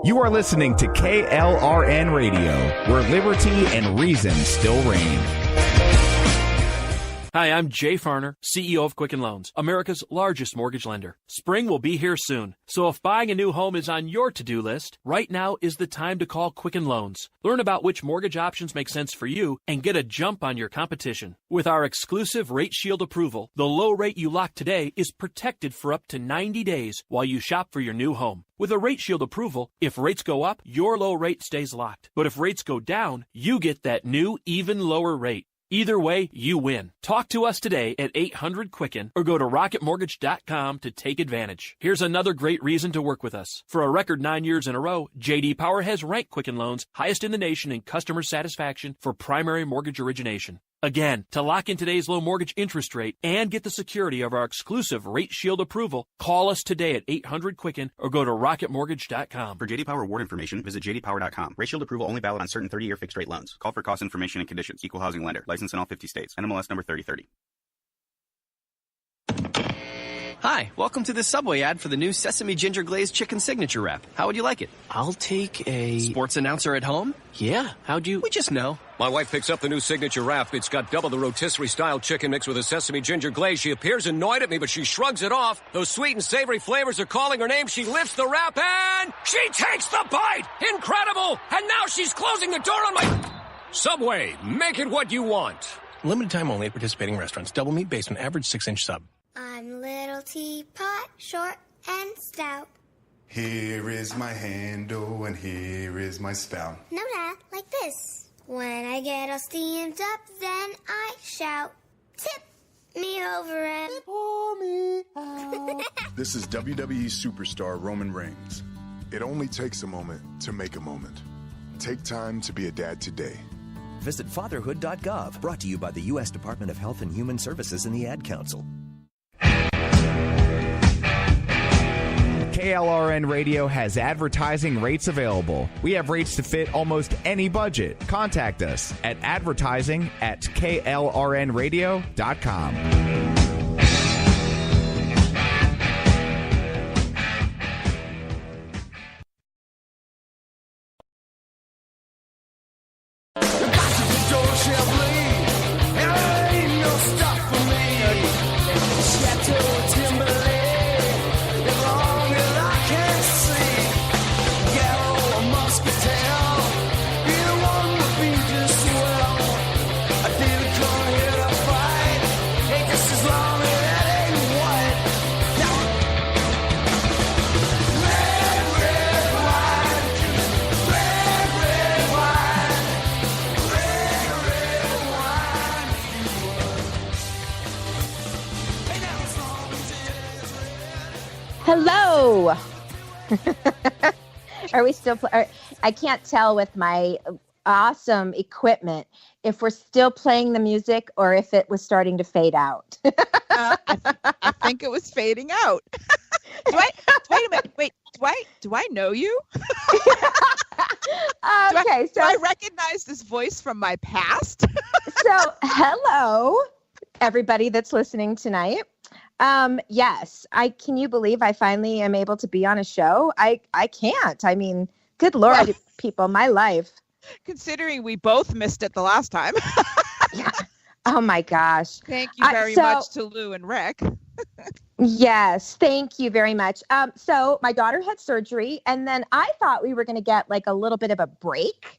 You are listening to KLRN Radio, where liberty and reason still reign. Hi, I'm Jay Farner, CEO of Quicken Loans, America's largest mortgage lender. Spring will be here soon, so if buying a new home is on your to-do list, right now is the time to call Quicken Loans. Learn about which mortgage options make sense for you and get a jump on your competition. With our exclusive Rate Shield approval, the low rate you lock today is protected for up to 90 days while you shop for your new home. With a Rate Shield approval, if rates go up, your low rate stays locked. But if rates go down, you get that new, even lower rate. Either way, you win. Talk to us today at 800-QUICKEN or go to rocketmortgage.com to take advantage. Here's another great reason to work with us. For a record 9 years in a row, J.D. Power has ranked Quicken Loans highest in the nation in customer satisfaction for primary mortgage origination. Again, to lock in today's low mortgage interest rate and get the security of our exclusive Rate Shield approval, call us today at 800-QUICKEN or go to rocketmortgage.com. For J.D. Power award information, visit jdpower.com. Rate Shield approval only valid on certain 30-year fixed-rate loans. Call for cost information and conditions. Equal housing lender. License in all 50 states. NMLS number 3030. Hi, welcome to this Subway ad for the new Sesame Ginger Glazed Chicken Signature Wrap. How would you like it? I'll take a... Sports announcer at home? Yeah, how'd you... We just know. My wife picks up the new Signature Wrap. It's got double the rotisserie-style chicken mixed with a sesame ginger glaze. She appears annoyed at me, but she shrugs it off. Those sweet and savory flavors are calling her name. She lifts the wrap and she takes the bite! Incredible! And now she's closing the door on my... Subway, make it what you want. Limited time only at participating restaurants. Double meat based on average 6-inch sub. I'm little teapot, short and stout. Here is my handle and here is my spout. No, Dad, like this. When I get all steamed up, then I shout, tip me over and pour me out. This is WWE superstar Roman Reigns. It only takes a moment to make a moment. Take time to be a dad today. Visit fatherhood.gov, brought to you by the U.S. Department of Health and Human Services and the Ad Council. KLRN Radio has advertising rates available. We have rates to fit almost any budget. Contact us at advertising@klrnradio.com. Hello. Are we still? I can't tell with my awesome equipment if we're still playing the music or if it was starting to fade out. I think it was fading out. Wait a minute. Wait, do I know you? Okay, do I recognize this voice from my past? So, hello, everybody that's listening tonight. Yes, can you believe I finally am able to be on a show? I can't. I mean, good Lord, people, my life. Considering we both missed it the last time. Yeah. Oh my gosh. Thank you very much to Lou and Rick. Yes, thank you very much. So my daughter had surgery, and then I thought we were going to get like a little bit of a break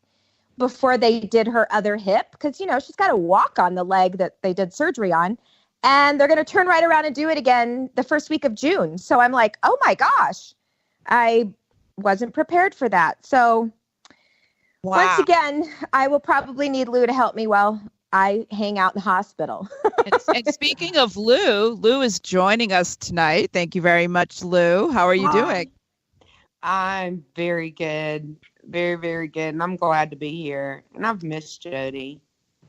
before they did her other hip, because, you know, she's got to walk on the leg that they did surgery on. And they're going to turn right around and do it again the first week of June. So I'm like, oh my gosh, I wasn't prepared for that. So once again, I will probably need Lou to help me while I hang out in the hospital. And speaking of Lou is joining us tonight. Thank you very much, Lou. How are you doing? I'm very good. Very, very good. And I'm glad to be here. And I've missed Jody.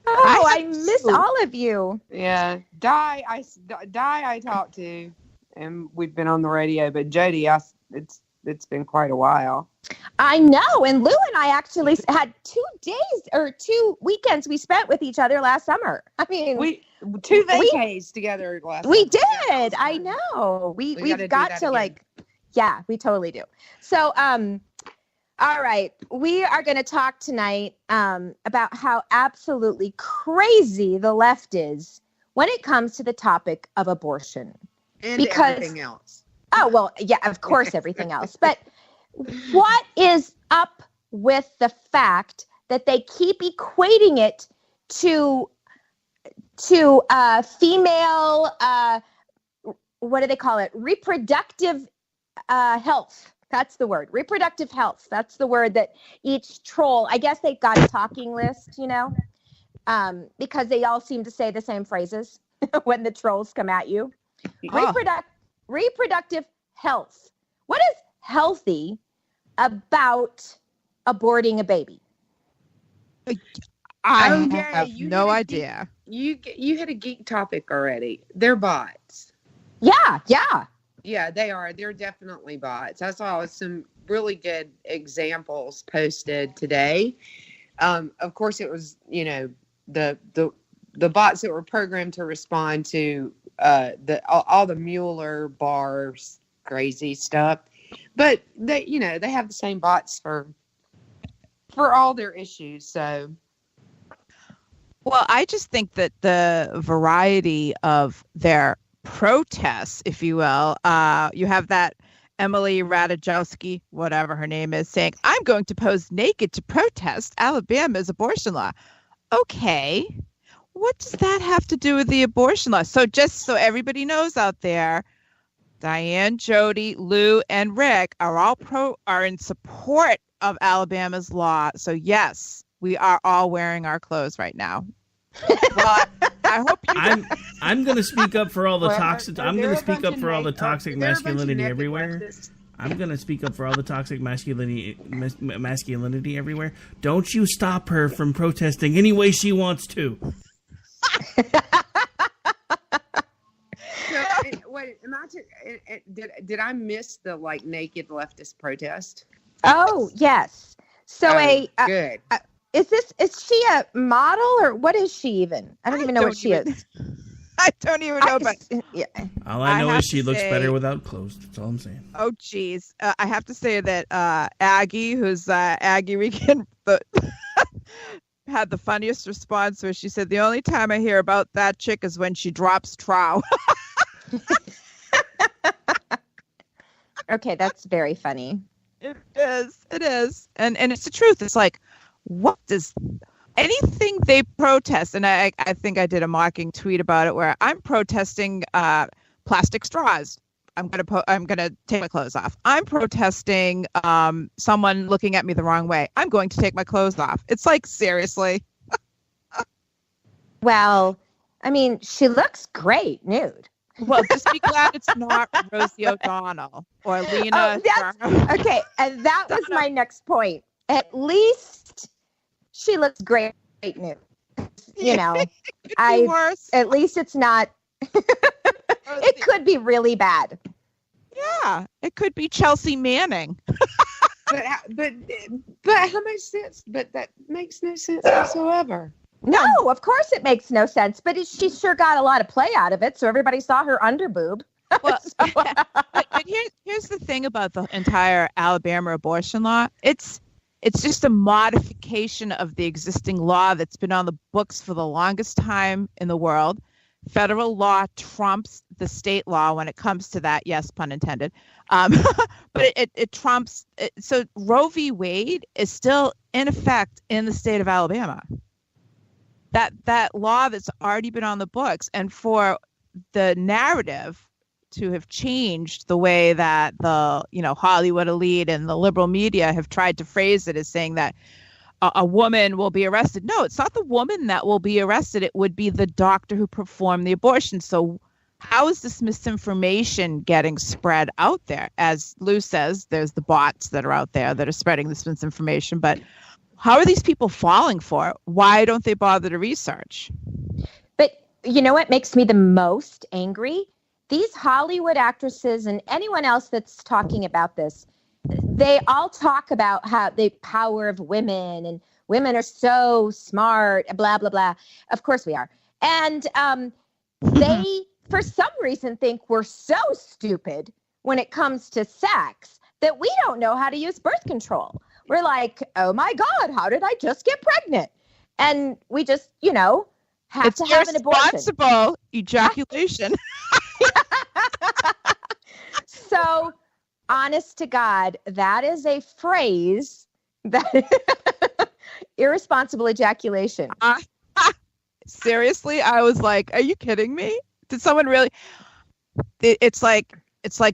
Oh, I miss all of you. Yeah. Di I talked to, and we've been on the radio, but Jody, it's been quite a while. I know. And Lou and I actually had 2 days or 2 weekends we spent with each other last summer. I mean, two vacays together last We summer. did. I know. We've got to like, yeah, we totally do. So, All right. We are going to talk tonight about how absolutely crazy the left is when it comes to the topic of abortion. And everything else. Oh, well, yeah, of course, everything else. But what is up with the fact that they keep equating it to female, what do they call it? Reproductive health. That's the word. Reproductive health. That's the word that each troll, I guess they've got a talking list, because they all seem to say the same phrases when the trolls come at you. Reproductive health. What is healthy about aborting a baby? I have no idea. You hit a geek topic already. They're bots. Yeah. Yeah, they are. They're definitely bots. I saw some really good examples posted today. Of course, it was, the bots that were programmed to respond to all the Mueller bars crazy stuff. But they have the same bots for all their issues. So, well, I just think that the variety of their protests, if you will, you have that Emily Ratajkowski, whatever her name is, saying, "I'm going to pose naked to protest Alabama's abortion law." Okay, what does that have to do with the abortion law? So just so everybody knows out there, Diane, Jody, Lou, and Rick are in support of Alabama's law. So yes, we are all wearing our clothes right now. Well, I hope I'm going to speak up for all the toxic. I'm going to speak up for all the toxic masculinity everywhere. I'm going to speak up for all the toxic masculinity everywhere. Don't you stop her from protesting any way she wants to. Wait, did I miss the naked leftist protest? Oh yes. So good. Is she a model or what is she even? I don't even know what she is. I don't even know. But yeah. All I know is she looks better without clothes. That's all I'm saying. Oh, geez. I have to say that Aggie, who's Aggie Regan, had the funniest response where she said, "The only time I hear about that chick is when she drops trow." Okay, that's very funny. It is. And it's the truth. It's like, what does anything they protest? And I think I did a mocking tweet about it where I'm protesting plastic straws. I'm gonna take my clothes off. I'm protesting someone looking at me the wrong way. I'm going to take my clothes off. It's like, seriously. Well, I mean, she looks great nude. Well, just be glad it's not Rosie O'Donnell or Lena. Okay, and that was my next point. At least she looks great nude. At least it's not. It could be really bad. Yeah, it could be Chelsea Manning. but how much sense? But that makes no sense whatsoever. No, of course it makes no sense. But she sure got a lot of play out of it, so everybody saw her underboob. Well, but here's the thing about the entire Alabama abortion law. It's just a modification of the existing law that's been on the books for the longest time in the world. Federal law trumps the state law when it comes to that. Yes, pun intended. But it trumps. So Roe v. Wade is still in effect in the state of Alabama. That law that's already been on the books, and for the narrative to have changed the way that the Hollywood elite and the liberal media have tried to phrase it as saying that a woman will be arrested. No, it's not the woman that will be arrested. It would be the doctor who performed the abortion. So how is this misinformation getting spread out there? As Lou says, there's the bots that are out there that are spreading this misinformation. But how are these people falling for it? Why don't they bother to research? But you know what makes me the most angry? These Hollywood actresses and anyone else that's talking about this, they all talk about how the power of women and women are so smart, blah, blah, blah. Of course we are. And they, for some reason, think we're so stupid when it comes to sex that we don't know how to use birth control. we're like, oh my God, how did I just get pregnant? And we just, have to have an abortion. Responsible ejaculation. So, honest to God, that is a phrase that irresponsible ejaculation. Seriously, I was like, are you kidding me? Did someone really? It's like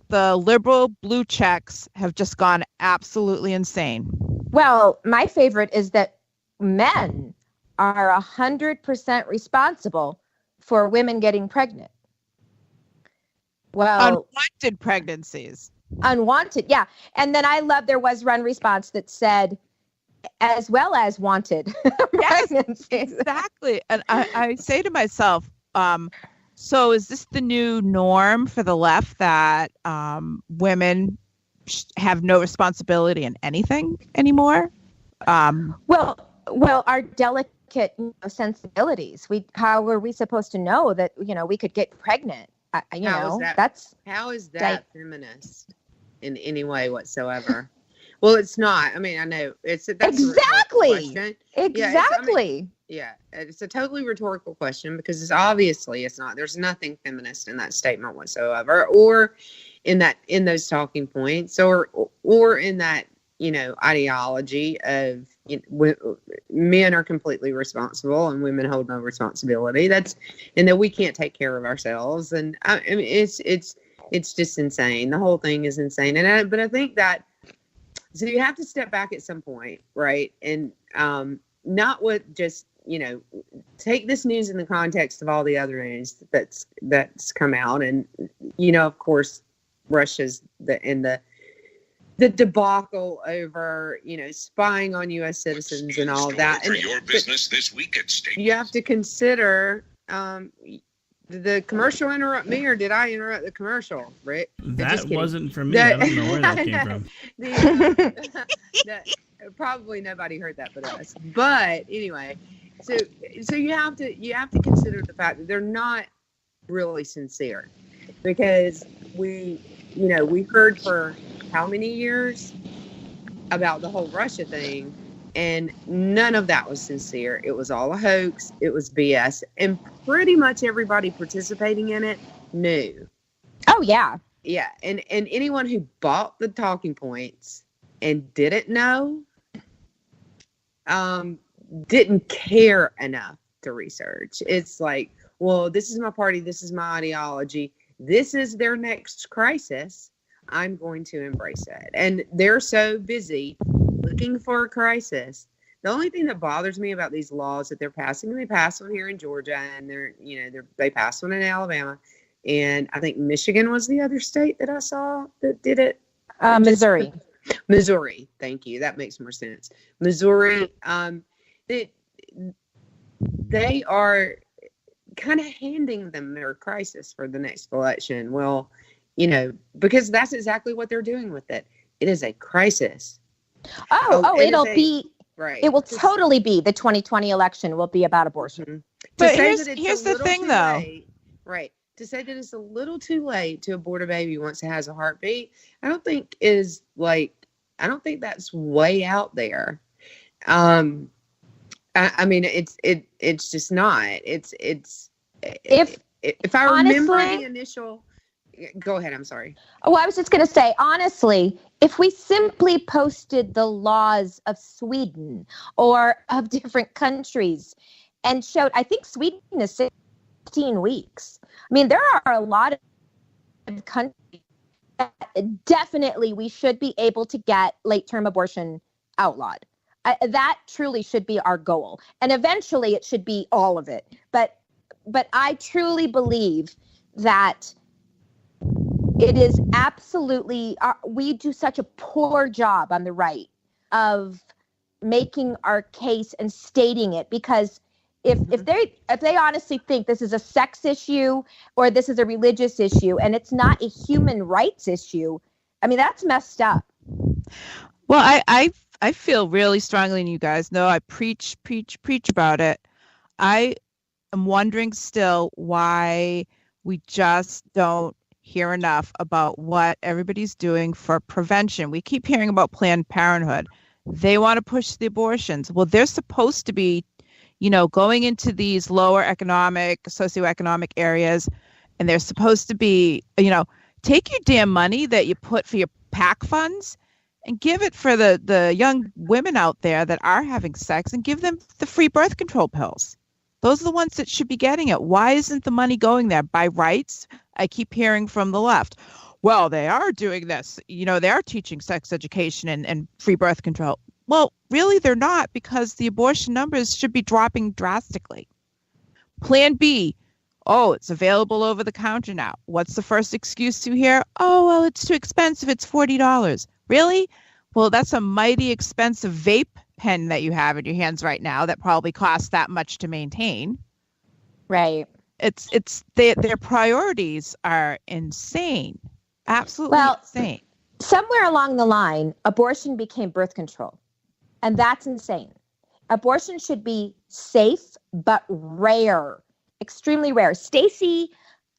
the liberal blue checks have just gone absolutely insane. Well, my favorite is that men are 100% responsible for women getting pregnant. Well, unwanted pregnancies. Unwanted, yeah. And then I love there was one response that said, as well as wanted pregnancies. Exactly. And I say to myself, so is this the new norm for the left that women have no responsibility in anything anymore? Well, our delicate sensibilities. How were we supposed to know that we could get pregnant? How is that feminist in any way whatsoever? Well, it's not. I mean, I know that's exactly. Exactly. It's a totally rhetorical question because it's not. There's nothing feminist in that statement whatsoever, or in those talking points, or in that ideology of men are completely responsible and women hold no responsibility. And that we can't take care of ourselves. And I mean, it's just insane. The whole thing is insane. But I think that. So you have to step back at some point, right? And not with just, take this news in the context of all the other news that's come out. And, of course, Russia's the debacle over, spying on U.S. citizens and all that. For your business this week at State. You have to consider, did the commercial interrupt me or did I interrupt the commercial, Rick? That wasn't from me. I don't know where that came from. Probably nobody heard that but us. But anyway, so you have to consider the fact that they're not really sincere, because we heard for how many years about the whole Russia thing, and none of that was sincere. It was all a hoax. It was BS. And pretty much everybody participating in it knew. Oh, yeah. Yeah. And anyone who bought the talking points and didn't know didn't care enough to research. It's like, well, this is my party. This is my ideology. This is their next crisis. I'm going to embrace it. And they're so busy looking for a crisis. The only thing that bothers me about these laws that they're passing, they passed one here in Georgia, and they passed one in Alabama, and I think Michigan was the other state that I saw that did it. Missouri. Thank you. That makes more sense. Missouri. They are kind of handing them their crisis for the next election. Well, because that's exactly what they're doing with it. It is a crisis. It'll be right. It will totally be the 2020 election will be about abortion. Mm-hmm. But here's the thing, though. Late, right. To say that it's a little too late to abort a baby once it has a heartbeat, I don't think that's way out there. I mean, it's just not. If I remember the initial. Go ahead. I'm sorry. Oh, I was just going to say, honestly, if we simply posted the laws of Sweden or of different countries and showed, I think Sweden is 16 weeks. I mean, there are a lot of countries that definitely we should be able to get late-term abortion outlawed. That truly should be our goal. And eventually it should be all of it. But I truly believe that it is absolutely, we do such a poor job on the right of making our case and stating it, because if they honestly think this is a sex issue or this is a religious issue and it's not a human rights issue, I mean, that's messed up. Well, I feel really strongly, and you guys know I preach about it. I am wondering still why we just don't hear enough about what everybody's doing for prevention. We keep hearing about Planned Parenthood. They want to push the abortions. Well, they're supposed to be, going into these lower socioeconomic areas, and they're supposed to be, take your damn money that you put for your PAC funds and give it for the young women out there that are having sex, and give them the free birth control pills. Those are the ones that should be getting it. Why isn't the money going there? By rights? I keep hearing from the left, well, they are doing this. They are teaching sex education and free birth control. Well, really, they're not, because the abortion numbers should be dropping drastically. Plan B. Oh, it's available over the counter now. What's the first excuse you hear? Oh, well, it's too expensive. It's $40. Really? Well, that's a mighty expensive vape pen that you have in your hands right now that probably costs that much to maintain. Right. Their priorities are insane. Absolutely insane. Somewhere along the line, abortion became birth control. And that's insane. Abortion should be safe, but rare. Extremely rare. Stacey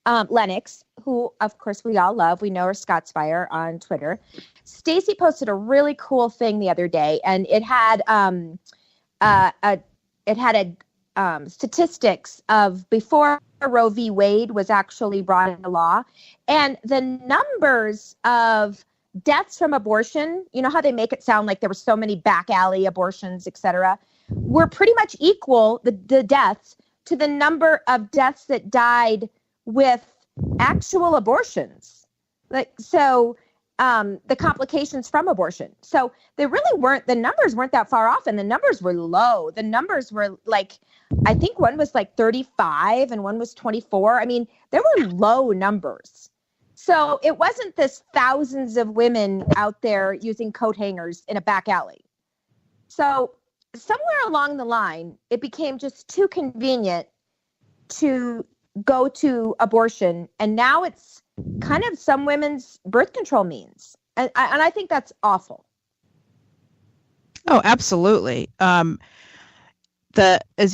Lennox, who, of course, we all love. We know her Scotsfire on Twitter. Stacey posted a really cool thing the other day, and it had statistics of before Roe v. Wade was actually brought into law, and the numbers of deaths from abortion, you know how they make it sound like there were so many back alley abortions, et cetera, were pretty much equal, the deaths, to the number of deaths that died with actual abortions. The complications from abortion. So they really weren't, the numbers weren't that far off, and the numbers were low. The numbers were like, I think one was like 35 and one was 24. I mean, there were low numbers. So it wasn't this thousands of women out there using coat hangers in a back alley. So somewhere along the line, it became just too convenient to go to abortion. And now it's kind of some women's birth control means. And I think that's awful. Oh, absolutely. As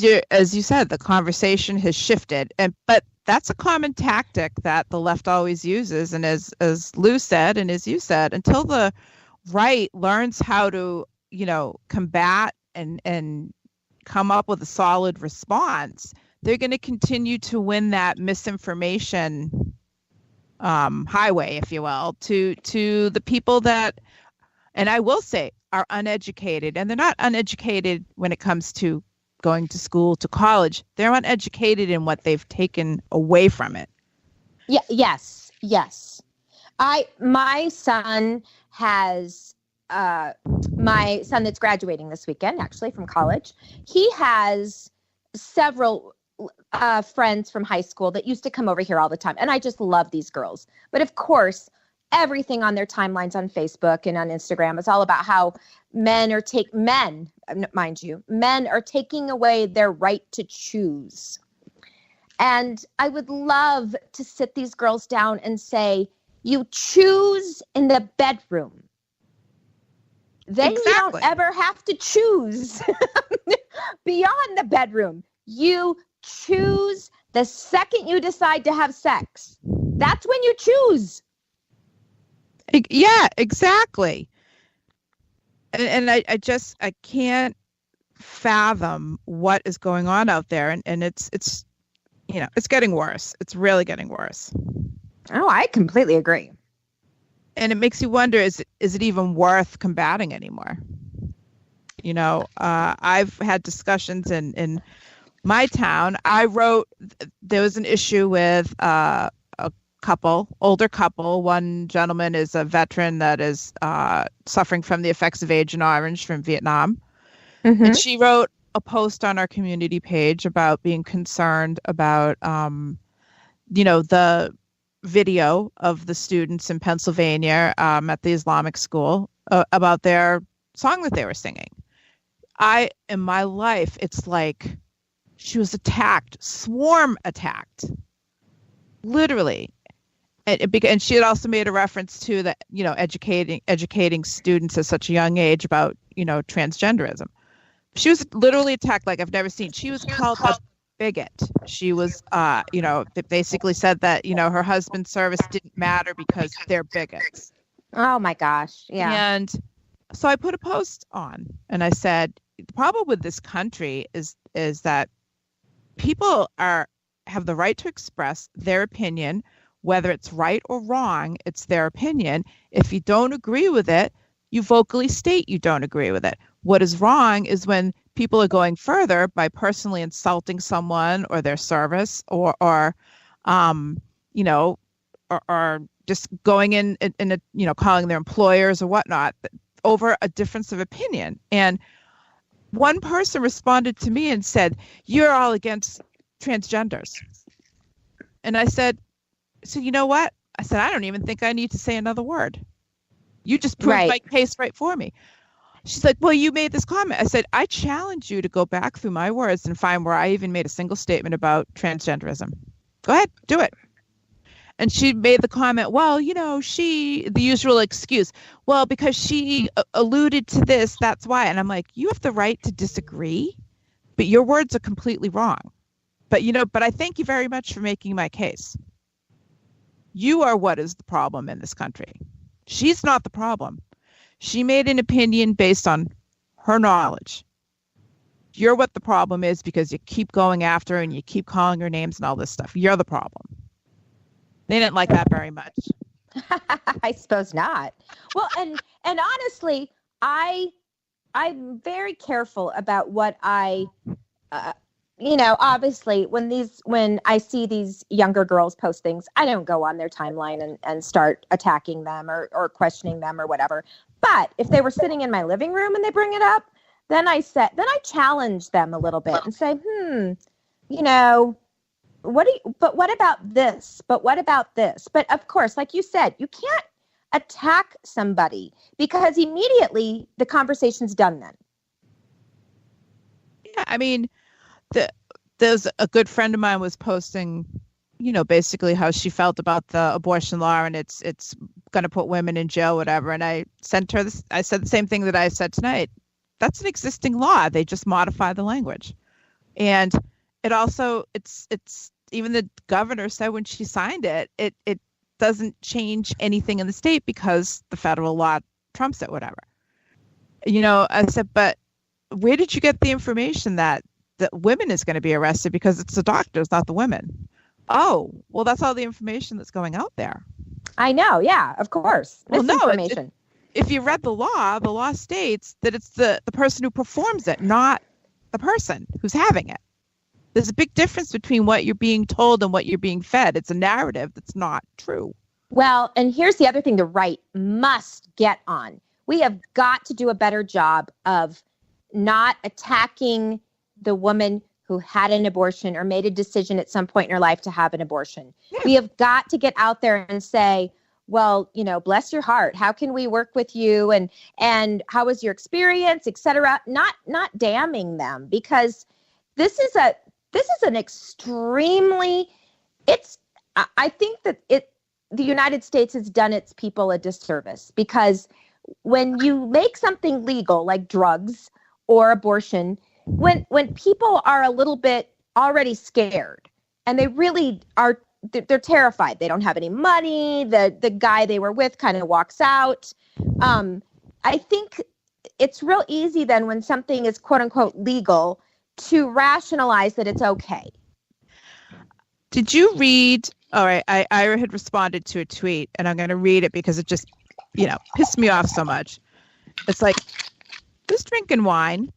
you said, the conversation has shifted, but that's a common tactic that the left always uses. And as Lou said, and as you said, until the right learns how to, combat and come up with a solid response, they're going to continue to win that misinformation highway, if you will, to the people that, and I will say, are uneducated. And they're not uneducated when it comes to going to school, to college. They're uneducated in what they've taken away from it. Yeah. Yes. My son has, my son that's graduating this weekend, actually, from college. He has several friends from high school that used to come over here all the time. And I just love these girls. But of course, everything on their timelines on Facebook and on Instagram is all about how men are taking away their right to choose. And I would love to sit these girls down and say, you choose in the bedroom. Then You don't ever have to choose beyond the bedroom. You choose the second you decide to have sex. That's when you choose. Yeah, exactly. And I can't fathom what is going on out there. And it's getting worse. It's really getting worse. Oh, I completely agree. And it makes you wonder, is it even worth combating anymore? I've had discussions in my town. There was an issue with older couple. One gentleman is a veteran that is suffering from the effects of Agent Orange from Vietnam. Mm-hmm. And she wrote a post on our community page about being concerned about, the video of the students in Pennsylvania at the Islamic school about their song that they were singing. In my life, it's like she was attacked, swarm attacked, literally. And she had also made a reference to that, educating students at such a young age about, transgenderism. She was literally attacked like I've never seen. She was called a bigot. She was, it basically said that, her husband's service didn't matter because they're bigots. Oh my gosh. Yeah. And So I put a post on and I said, the problem with this country is that people have the right to express their opinion, whether it's right or wrong, it's their opinion. If you don't agree with it, you vocally state you don't agree with it. What is wrong is when people are going further by personally insulting someone or their service or just going in a, calling their employers or whatnot over a difference of opinion. And one person responded to me and said, "You're all against transgenders." And I said, "So you know what?" I said, "I don't even think I need to say another word. You just proved my case right for me." She's like, "Well, you made this comment." I said, "I challenge you to go back through my words and find where I even made a single statement about transgenderism. Go ahead, do it." And she made the comment, "Well, the usual excuse. Well, because she alluded to this, that's why." And I'm like, you have the right to disagree, but your words are completely wrong. But I thank you very much for making my case. You are what is the problem in this country. She's not the problem. She made an opinion based on her knowledge. You're what the problem is because you keep going after her and you keep calling her names and all this stuff. You're the problem. They didn't like that very much. I suppose not. Well, and honestly, I'm very careful about what I, obviously when I see these younger girls post things, I don't go on their timeline and start attacking them or questioning them or whatever. But if they were sitting in my living room and they bring it up, then I challenge them a little bit and say, but what about this? But what about this? But of course, like you said, you can't attack somebody because immediately the conversation's done then. Yeah, I mean, there's a good friend of mine was posting, basically how she felt about the abortion law and it's going to put women in jail, whatever. And I sent her this. I said the same thing that I said tonight. That's an existing law. They just modify the language. And it also, it's even the governor said when she signed it, it doesn't change anything in the state because the federal law trumps it, whatever. I said, but where did you get the information that women is going to be arrested because it's the doctors, not the women? Oh, well, that's all the information that's going out there. I know. Yeah, of course. Well, no, if you read the law states that it's the person who performs it, not the person who's having it. There's a big difference between what you're being told and what you're being fed. It's a narrative that's not true. Well, and here's the other thing the right must get on. We have got to do a better job of not attacking the woman who had an abortion or made a decision at some point in her life to have an abortion. Yeah. We have got to get out there and say, well, bless your heart. How can we work with you? And how was your experience, et cetera? Not damning them, because this is an extremely, I think that the United States has done its people a disservice, because when you make something legal like drugs or abortion, when people are a little bit already scared and they really are, they're terrified. They don't have any money. The guy they were with kind of walks out. I think it's real easy then when something is quote unquote legal to rationalize that it's okay. Did you read? All right. Ira had responded to a tweet and I'm going to read it because it just, pissed me off so much. It's like, who's drinking wine?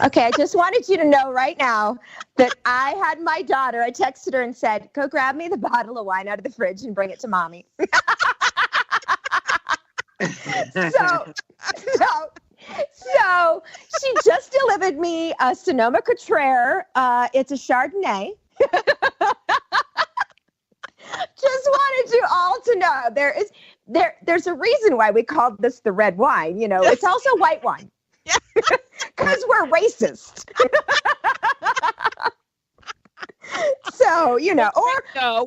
Okay, I just wanted you to know right now that I had my daughter, I texted her and said, go grab me the bottle of wine out of the fridge and bring it to mommy. So she just delivered me a Sonoma-Cutrer. It's a Chardonnay. Just wanted you all to know there's a reason why we called this the red wine. It's also white wine. Because we're racist. So, no,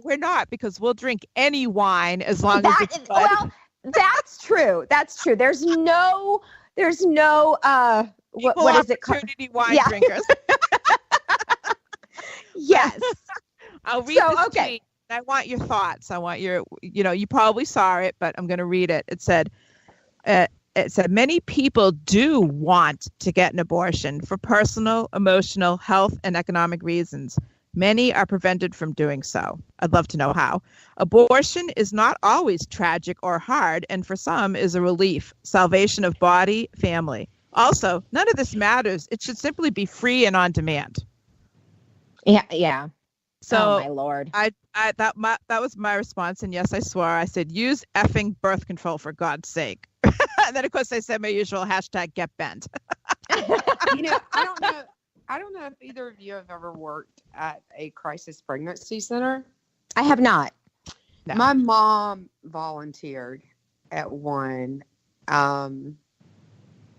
we're not, because we'll drink any wine as long as it's fun. Well, that's true. That's true. There's no what is it called? Opportunity wine drinkers. Yes. I'll read this tweet. I want your thoughts. I want your, you probably saw it, but I'm going to read it. It said, it said many people do want to get an abortion for personal, emotional, health, and economic reasons. Many are prevented from doing so. I'd love to know how. Abortion is not always tragic or hard, and for some is a relief, salvation of body, family. Also, none of this matters. It should simply be free and on demand. Yeah. So, oh my Lord. That was my response, and yes, I swore. I said, use effing birth control for God's sake. And then, of course, I said my usual hashtag get bent. I don't know if either of you have ever worked at a crisis pregnancy center. I have not. No. My mom volunteered at one. And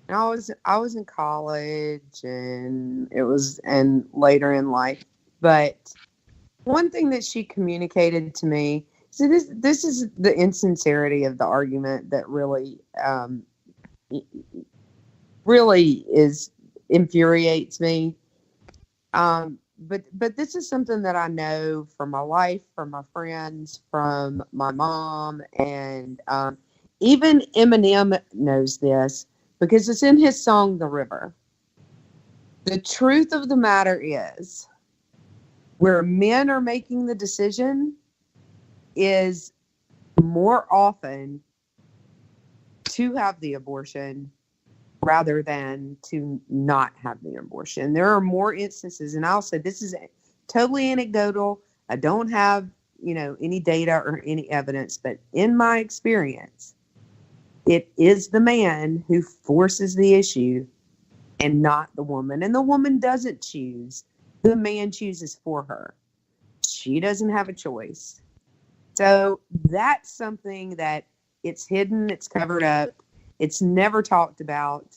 I was in college and later in life. But one thing that she communicated to me, so this is the insincerity of the argument that really infuriates me. But this is something that I know from my life, from my friends, from my mom, and even Eminem knows this because it's in his song, The River. The truth of the matter is, where men are making the decision is more often to have the abortion rather than to not have the abortion. There are more instances, and I'll say this is totally anecdotal. I don't have, any data or any evidence, but in my experience, it is the man who forces the issue and not the woman. And the woman doesn't choose. The man chooses for her. She doesn't have a choice. So that's something that it's hidden, it's covered up. It's never talked about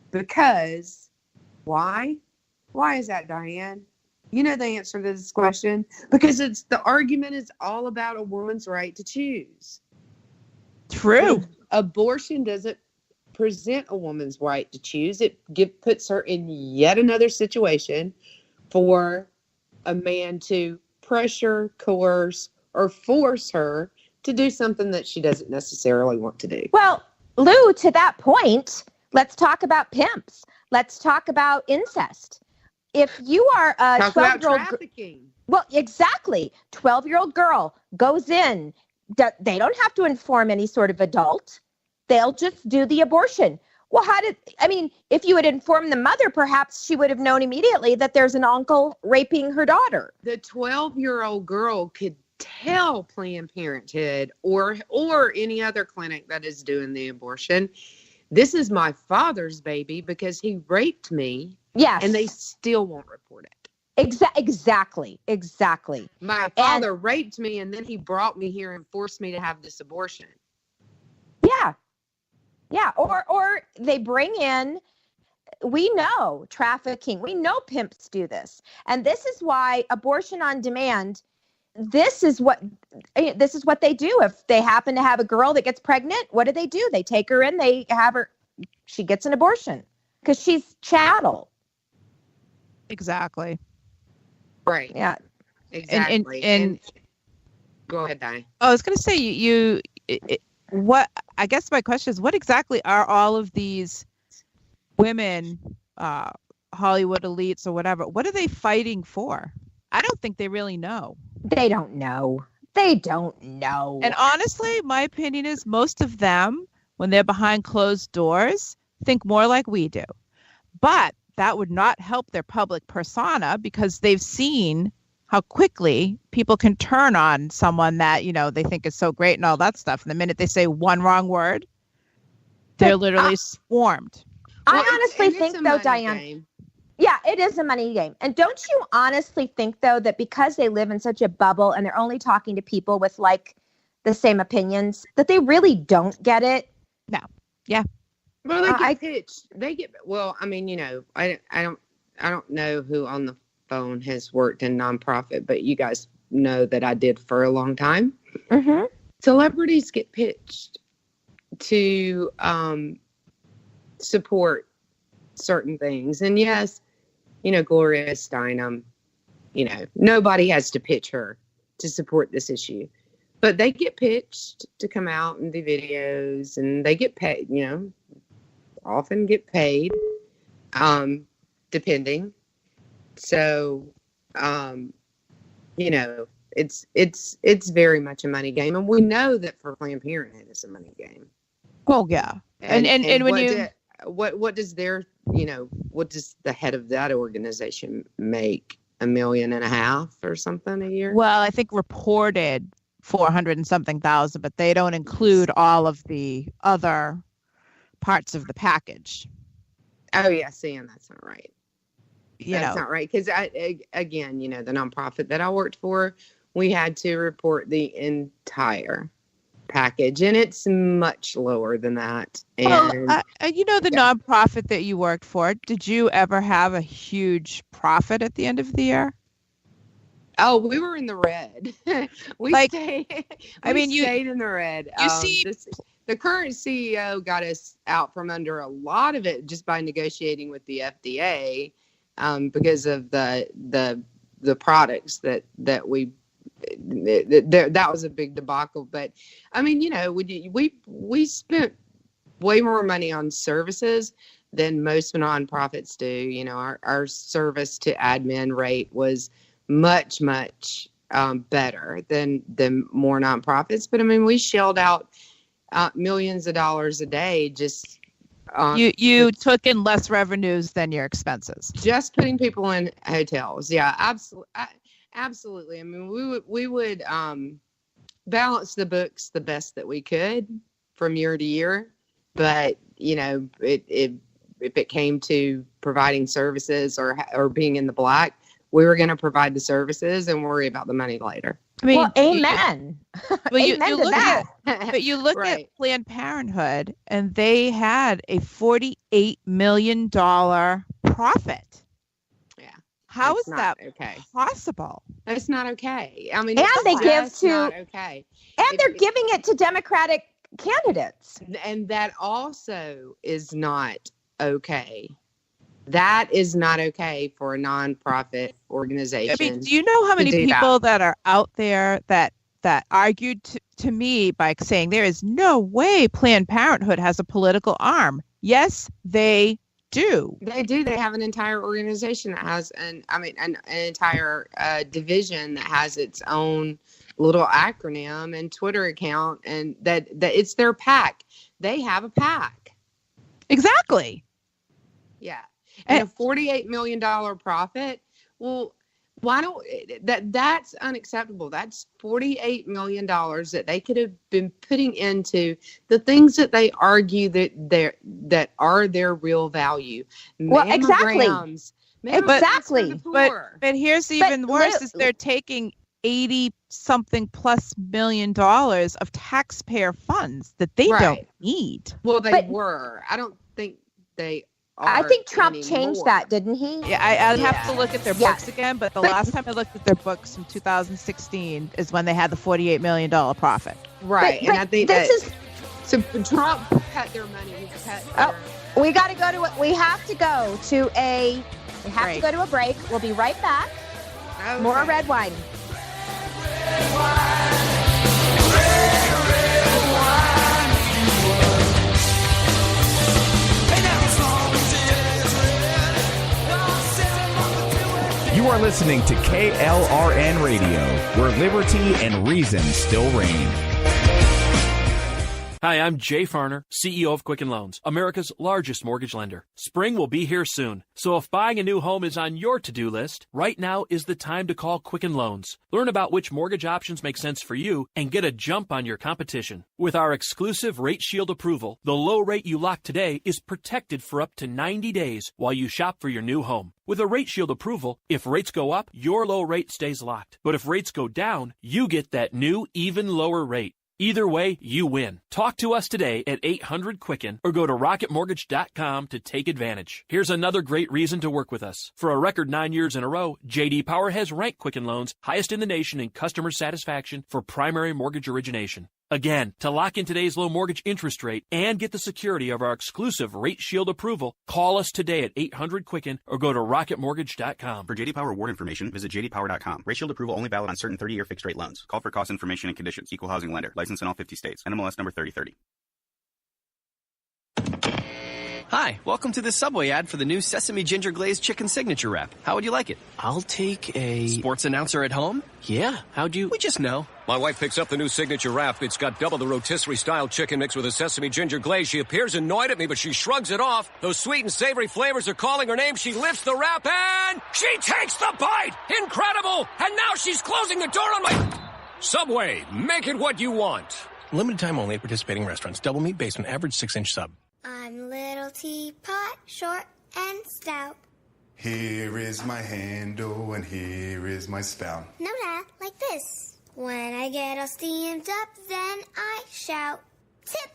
because why? Why is that, Diane? You know the answer to this question. Because the argument is all about a woman's right to choose. True. Abortion doesn't present a woman's right to choose. It puts her in yet another situation for a man to pressure, coerce, or force her to do something that she doesn't necessarily want to do. Well, Lou, to that point, let's talk about pimps. Let's talk about incest. If you are a 12-year-old trafficking. Well, exactly. 12-year-old girl goes in. They don't have to inform any sort of adult. They'll just do the abortion. Well, if you had informed the mother, perhaps she would have known immediately that there's an uncle raping her daughter. The 12-year-old girl could tell Planned Parenthood or any other clinic that is doing the abortion, this is my father's baby because he raped me. Yes. And they still won't report it. Exactly. My father raped me and then he brought me here and forced me to have this abortion. Yeah. Or they bring in, we know trafficking. We know pimps do this. And this is why abortion on demand, this is what they do. If they happen to have a girl that gets pregnant, what do? They take her in, she gets an abortion because she's chattel. Exactly. Right. Yeah. Exactly. And go ahead, Diane. I was going to say what I guess my question is, what exactly are all of these women, Hollywood elites or whatever, what are they fighting for? I don't think they really know. They don't know. And honestly, my opinion is most of them, when they're behind closed doors, think more like we do. But that would not help their public persona because they've seen how quickly people can turn on someone that, they think is so great and all that stuff. And the minute they say one wrong word, they're literally swarmed. I honestly think, though, Diane, yeah, it is a money game. And don't you honestly think, though, that because they live in such a bubble and they're only talking to people with like the same opinions, that they really don't get it? No. Yeah. Well, they get pitched. I don't know who on the phone has worked in nonprofit, but you guys know that I did for a long time. Mm-hmm. Celebrities get pitched to support certain things. And yes, Gloria Steinem, nobody has to pitch her to support this issue. but they get pitched to come out and do videos, and they get paid, often get paid, depending. So, it's very much a money game, and we know that for Planned Parenthood, it's a money game. Oh yeah, and when what does their what does the head of that organization make? $1.5 million or something a year? Well, I think reported 400 and something thousand, but they don't include all of the other parts of the package. Oh yeah, and that's not right. That's not right, because again, the nonprofit that I worked for, we had to report the entire package, and it's much lower than that. And the nonprofit that you worked for, did you ever have a huge profit at the end of the year? Oh, we were in the red. Stayed in the red. The current CEO got us out from under a lot of it just by negotiating with the FDA, because of the products that we. That was a big debacle. But I mean, we spent way more money on services than most nonprofits do. Our service to admin rate was much better than more nonprofits. But I mean, we shelled out millions of dollars a day just. You took in less revenues than your expenses. Just putting people in hotels. Yeah, absolutely. Absolutely. I mean, we would balance the books the best that we could from year to year, but if it came to providing services or being in the black, we were going to provide the services and worry about the money later. I mean, amen. You look at Planned Parenthood, and they had a $48 million profit. How is that possible? It's not okay. I mean, and they give to not okay, and they're giving it to Democratic candidates, and that also is not okay. That is not okay for a nonprofit organization. I mean, do you know how many people that are out there that argued to me by saying there is no way Planned Parenthood has a political arm? Yes, they do. They do. They have an entire organization that has an entire division that has its own little acronym and Twitter account, and that it's their PAC. They have a PAC. Exactly. Yeah. And a $48 million profit. Well, why don't that's unacceptable. That's $48 million that they could have been putting into the things that they argue that are their real value. Well, exactly. But here's even worse: is they're taking 80-something plus million dollars of taxpayer funds that they don't need. Well, they were. I don't think they. I think Trump changed that, didn't he? Yeah, I'd have to look at their books again, but the last time I looked at their books from 2016 is when they had the $48 million profit. Right, and I think so Trump cut their money. We got to go to we have to go to a break. We'll be right back. Okay. More red wine. You are listening to KLRN Radio, where liberty and reason still reign. Hi, I'm Jay Farner, CEO of Quicken Loans, America's largest mortgage lender. Spring will be here soon, so if buying a new home is on your to-do list, right now is the time to call Quicken Loans. Learn about which mortgage options make sense for you and get a jump on your competition. With our exclusive Rate Shield approval, the low rate you lock today is protected for up to 90 days while you shop for your new home. With a Rate Shield approval, if rates go up, your low rate stays locked. But if rates go down, you get that new, even lower rate. Either way, you win. Talk to us today at 800-QUICKEN or go to rocketmortgage.com to take advantage. Here's another great reason to work with us. For a record 9 years in a row, J.D. Power has ranked Quicken Loans highest in the nation in customer satisfaction for primary mortgage origination. Again, to lock in today's low mortgage interest rate and get the security of our exclusive Rate Shield approval, call us today at 800-QUICKEN or go to rocketmortgage.com. For JD Power award information, visit jdpower.com. Rate Shield approval only valid on certain 30-year fixed rate loans. Call for cost information and conditions. Equal housing lender. License in all 50 states. NMLS number 3030. Hi, welcome to this Subway ad for the new Sesame Ginger Glazed Chicken Signature Wrap. How would you like it? I'll take a... Sports announcer at home? Yeah, how'd you... We just know. My wife picks up the new signature wrap. It's got double the rotisserie-style chicken mix with a sesame ginger glaze. She appears annoyed at me, but she shrugs it off. Those sweet and savory flavors are calling her name. She lifts the wrap and she takes the bite! Incredible! And now she's closing the door on my... Subway, make it what you want. Limited time only at participating restaurants. Double meat based on average 6-inch sub. I'm little teapot, short and stout. Here is my handle and here is my spout. No, Dad, like this. When I get all steamed up, then I shout, tip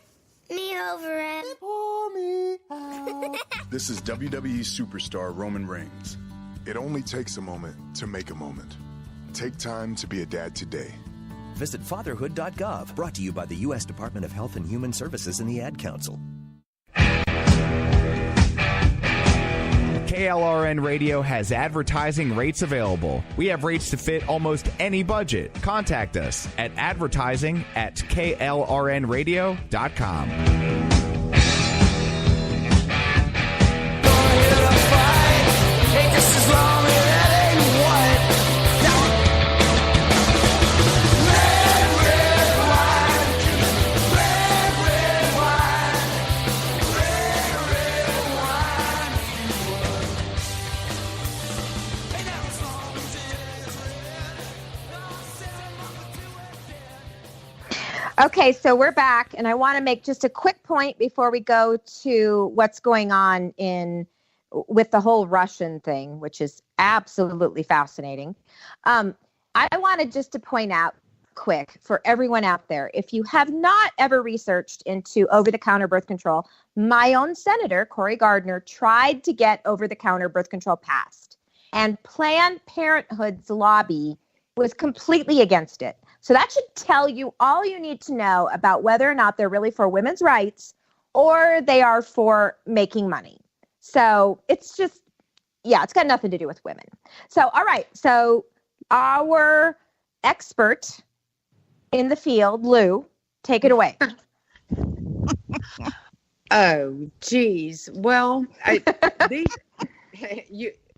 me over and pour me out. This is WWE superstar Roman Reigns. It only takes a moment to make a moment. Take time to be a dad today. Visit fatherhood.gov, brought to you by the U.S. Department of Health and Human Services and the Ad Council. KLRN Radio has advertising rates available. We have rates to fit almost any budget. Contact us at advertising@klrnradio.com. Okay, so we're back, and I want to make just a quick point before we go to what's going on with the whole Russian thing, which is absolutely fascinating. I wanted just to point out quick for everyone out there, if you have not ever researched into over-the-counter birth control, my own senator, Cory Gardner, tried to get over-the-counter birth control passed, and Planned Parenthood's lobby was completely against it. So that should tell you all you need to know about whether or not they're really for women's rights or they are for making money. So it's just, it's got nothing to do with women. So, all right. So our expert in the field, Lou, take it away. Oh, geez. Well,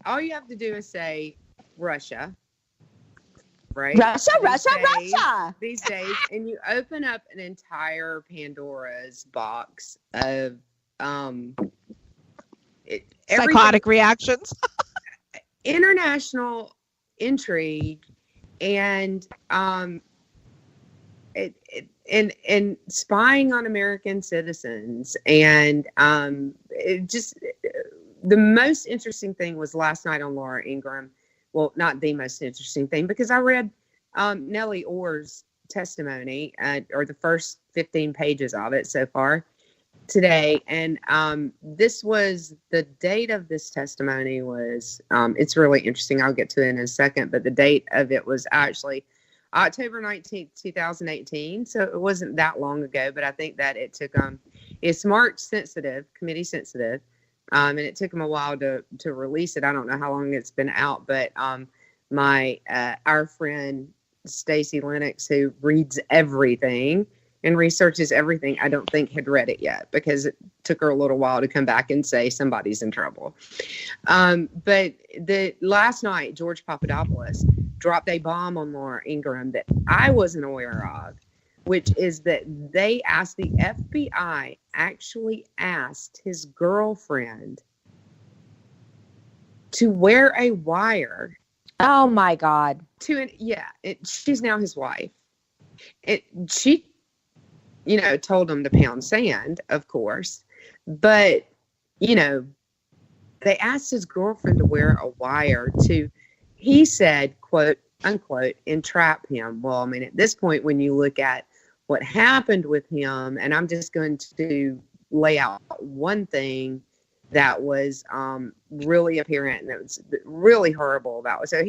all you have to do is say Russia. Right? Russia. These days, and you open up an entire Pandora's box of psychotic reactions, international intrigue, and and spying on American citizens, and the most interesting thing was last night on Laura Ingraham. Well, not the most interesting thing, because I read Nellie Orr's testimony, or the first 15 pages of it so far today. And this was, the date of this testimony was, it's really interesting. I'll get to it in a second, but the date of it was actually October 19th, 2018. So it wasn't that long ago, but I think that it took, it's March sensitive, committee sensitive. And it took them a while to release it. I don't know how long it's been out, but our friend Stacey Lennox, who reads everything and researches everything, I don't think had read it yet, because it took her a little while to come back and say somebody's in trouble. But last night, George Papadopoulos dropped a bomb on Laura Ingraham that I wasn't aware of, which is that the FBI actually asked his girlfriend to wear a wire. Oh my God. She's now his wife. She, told him to pound sand, of course, but, they asked his girlfriend to wear a wire to, he said, quote, unquote, entrap him. Well, I mean, at this point, when you look at what happened with him, and I'm just going to lay out one thing that was really apparent and that was really horrible about it. So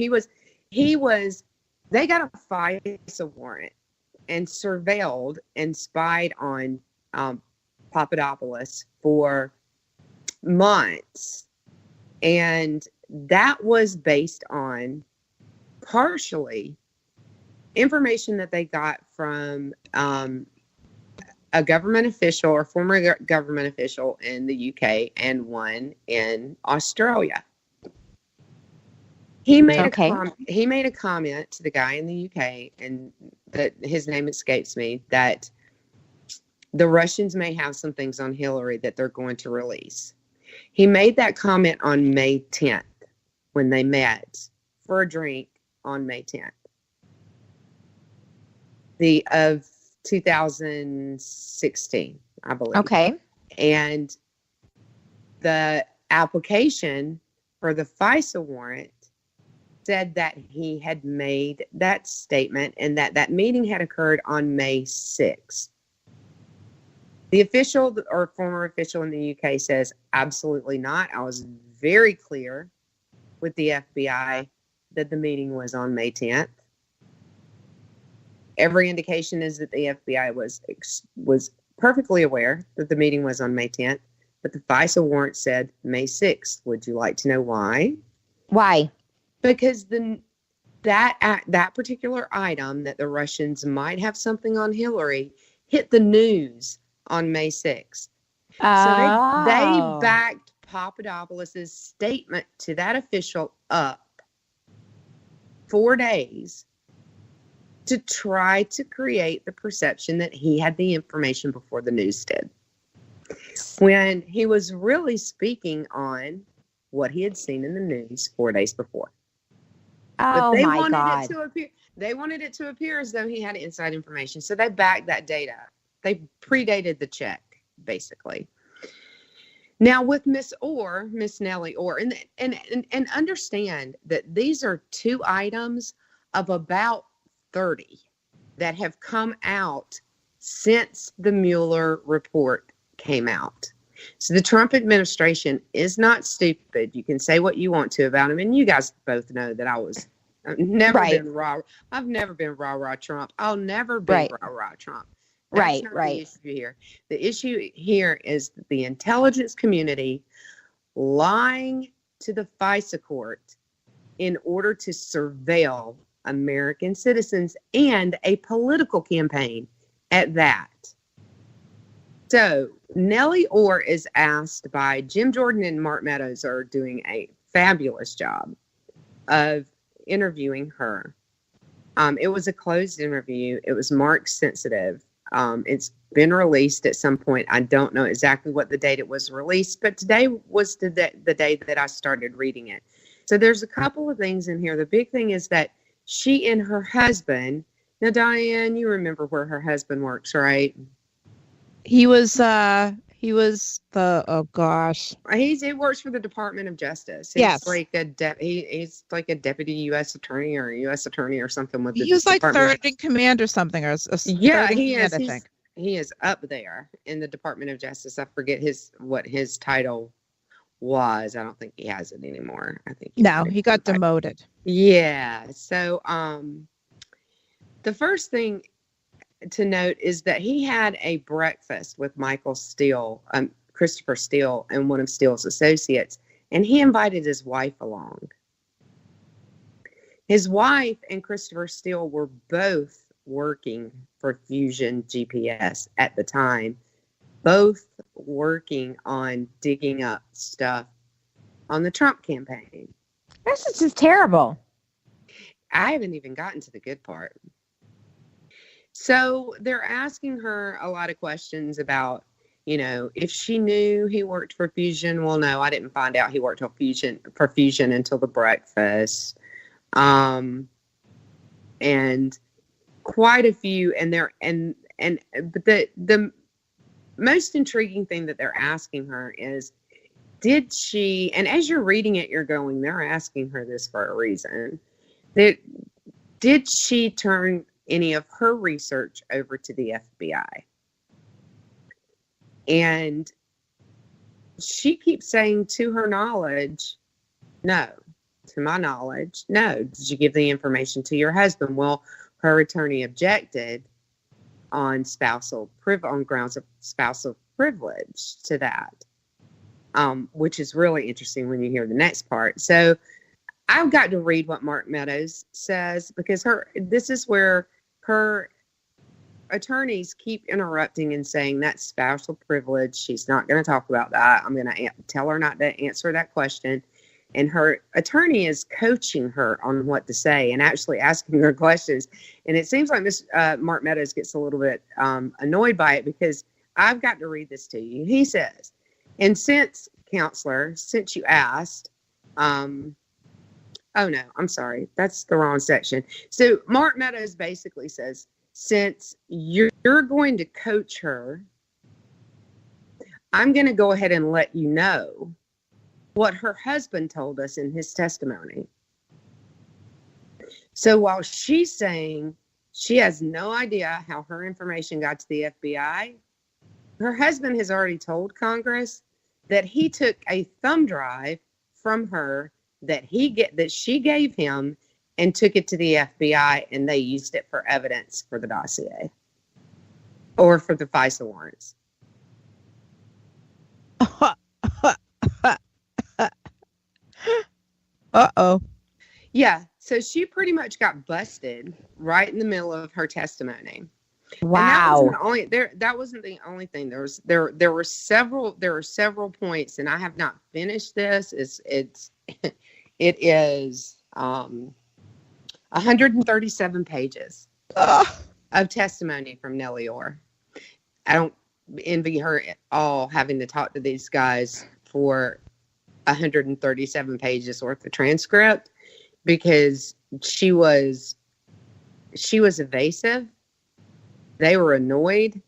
they got a FISA warrant and surveilled and spied on Papadopoulos for months. And that was based on partially information that they got from a government official or former government official in the UK and one in Australia. He made a comment to the guy in the UK, and that his name escapes me, that the Russians may have some things on Hillary that they're going to release. He made that comment on May 10th when they met for a drink on May 10th of 2016, I believe. Okay. And the application for the FISA warrant said that he had made that statement and that meeting had occurred on May 6th. The official or former official in the UK says, absolutely not. I was very clear with the FBI that the meeting was on May 10th. Every indication is that the FBI was perfectly aware that the meeting was on May 10th, but the FISA warrant said May 6th. Would you like to know why? Why? Because that particular item, that the Russians might have something on Hillary, hit the news on May 6th. So they backed Papadopoulos' statement to that official up 4 days to try to create the perception that he had the information before the news did, when he was really speaking on what he had seen in the news 4 days before. Oh, my God. They wanted it to appear as though he had inside information. So they backed that data. They predated the check, basically. Now with Miss Nellie Orr, and understand that these are two items of about 30 that have come out since the Mueller report came out. So the Trump administration is not stupid. You can say what you want to about him, and you guys both know that I've never been rah-rah Trump. I'll never be rah-rah Trump. That's not the issue here. The issue here is the intelligence community lying to the FISA court in order to surveil American citizens and a political campaign at that. So Nellie Orr is asked by Jim Jordan, and Mark Meadows are doing a fabulous job of interviewing her. It was a closed interview. It was marked sensitive. It's been released at some point. I don't know exactly what the date it was released, but today was the day that I started reading it. So there's a couple of things in here. The big thing is that she and her husband, now Diane, you remember where her husband works, right? He was he works for the Department of Justice. He's like he's like a deputy U.S. attorney or a U.S. attorney or something with the He was like third in command or something, or he is. I think he is up there in the Department of Justice. I forget what his title was. I don't think he has it anymore. I think he got demoted. Yeah. So the first thing to note is that he had a breakfast with Michael Steele, Christopher Steele, and one of Steele's associates, and he invited his wife along. His wife and Christopher Steele were both working for Fusion GPS at the time, both working on digging up stuff on the Trump campaign. This is just terrible. I haven't even gotten to the good part. So they're asking her a lot of questions about, if she knew he worked for Fusion. Well, no, I didn't find out he worked for Fusion until the breakfast. And quite a few, but the most intriguing thing that they're asking her is, did she, and as you're reading it, you're going, they're asking her this for a reason. Did she turn any of her research over to the FBI? And she keeps saying, to her knowledge, no. To my knowledge, no. Did you give the information to your husband? Well, her attorney objected on on grounds of spousal privilege to that, which is really interesting when you hear the next part. So I've got to read what Mark Meadows says, because this is where her attorneys keep interrupting and saying that's spousal privilege. She's not going to talk about that. I'm going to tell her not to answer that question. And her attorney is coaching her on what to say and actually asking her questions. And it seems like Mark Meadows gets a little bit annoyed by it, because I've got to read this to you. He says, and since you asked, oh no, I'm sorry. That's the wrong section. So Mark Meadows basically says, since you're going to coach her, I'm going to go ahead and let you know what her husband told us in his testimony. So while she's saying she has no idea how her information got to the FBI, her husband has already told Congress that he took a thumb drive from her that she gave him and took it to the FBI, and they used it for evidence for the dossier or for the FISA warrants. Uh-oh. Yeah. So she pretty much got busted right in the middle of her testimony. Wow. That wasn't the only thing. There were several points, and I have not finished this. It is 137 pages of testimony from Nellie Orr. I don't envy her at all, having to talk to these guys for 137 pages worth of transcript, because she was evasive. They were annoyed,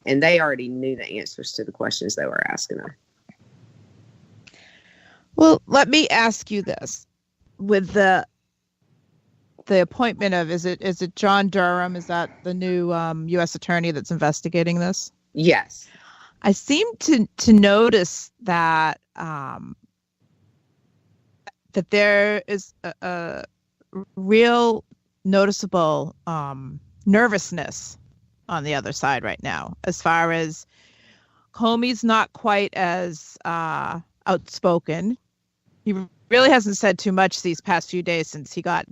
and they already knew the answers to the questions they were asking her. Well, let me ask you this: with the appointment of, is it John Durham? Is that the new U.S. attorney that's investigating this? Yes. I seem to notice that that there is a real noticeable nervousness on the other side right now, as far as Comey's not quite as outspoken. He really hasn't said too much these past few days since he got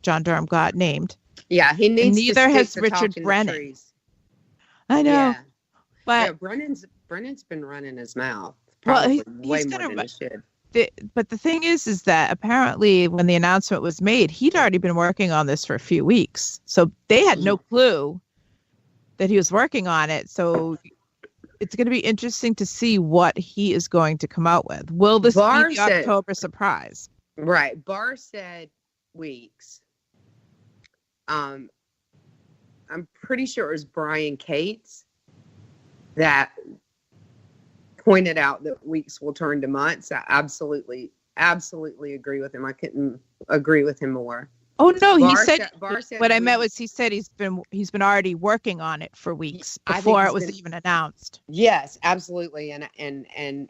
John Durham got named. Yeah, he needs. And neither has Richard Brennan. I know, yeah. But yeah, Brennan's been running his mouth. Probably way more than he should. But the thing is that apparently when the announcement was made, he'd already been working on this for a few weeks, so they had no clue that he was working on it. So it's going to be interesting to see what he is going to come out with. Will this be the October surprise? Right. Barr said weeks. I'm pretty sure it was Brian Cates that pointed out that weeks will turn to months. I absolutely agree with him. I couldn't agree with him more. Oh no, Barr he said what I meant weeks. was he said he's been already working on it for weeks before it was even announced. Yes, absolutely. And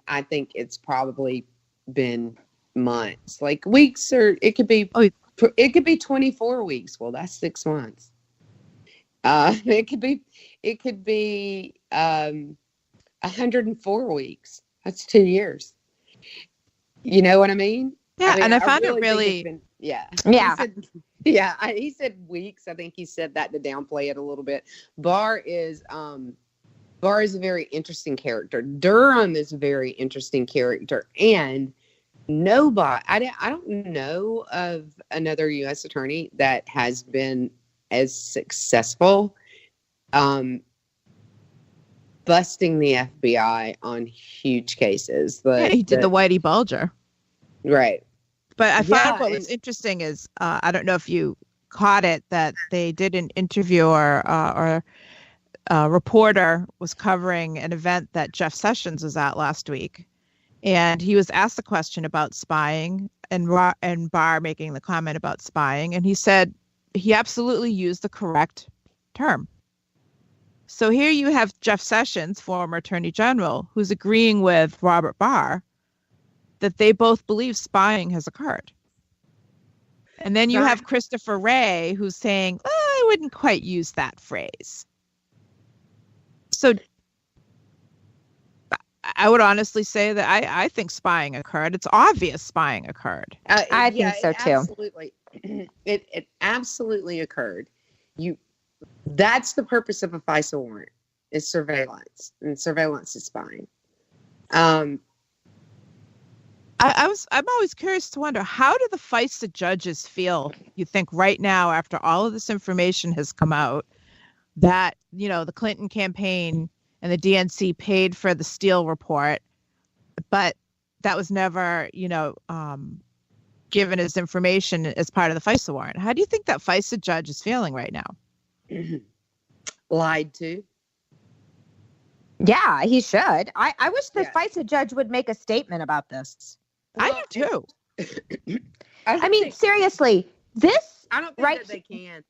I think it's probably been months. Like weeks, or it could be 24 weeks. Well, that's 6 months. It could be 104 weeks. That's 2 years. You know what I mean? Yeah, I found it really yeah. He said weeks. I think he said that to downplay it a little bit. Barr is a very interesting character. Durham is a very interesting character, and I don't know of another U.S. attorney that has been as successful busting the FBI on huge cases. He did the Whitey Bulger. Right. But I found what was interesting is, I don't know if you caught it, that they did an interview or a reporter was covering an event that Jeff Sessions was at last week. And he was asked a question about spying and Barr making the comment about spying. And he said he absolutely used the correct term. So here you have Jeff Sessions, former Attorney General, who's agreeing with Robert Barr that they both believe spying has occurred. And then you have Christopher Wray, who's saying, I wouldn't quite use that phrase. So I would honestly say that I think spying occurred. It's obvious spying occurred. I think so too. Absolutely. It absolutely occurred. That's the purpose of a FISA warrant, is surveillance, and surveillance is spying. I'm always curious to wonder, how do the FISA judges feel, you think, right now after all of this information has come out that, the Clinton campaign and the DNC paid for the Steele report, but that was never, given as information as part of the FISA warrant. How do you think that FISA judge is feeling right now? Lied to. Yeah, he should. I wish the FISA judge would make a statement about this. I do too. I mean, seriously, this. I don't think that they can.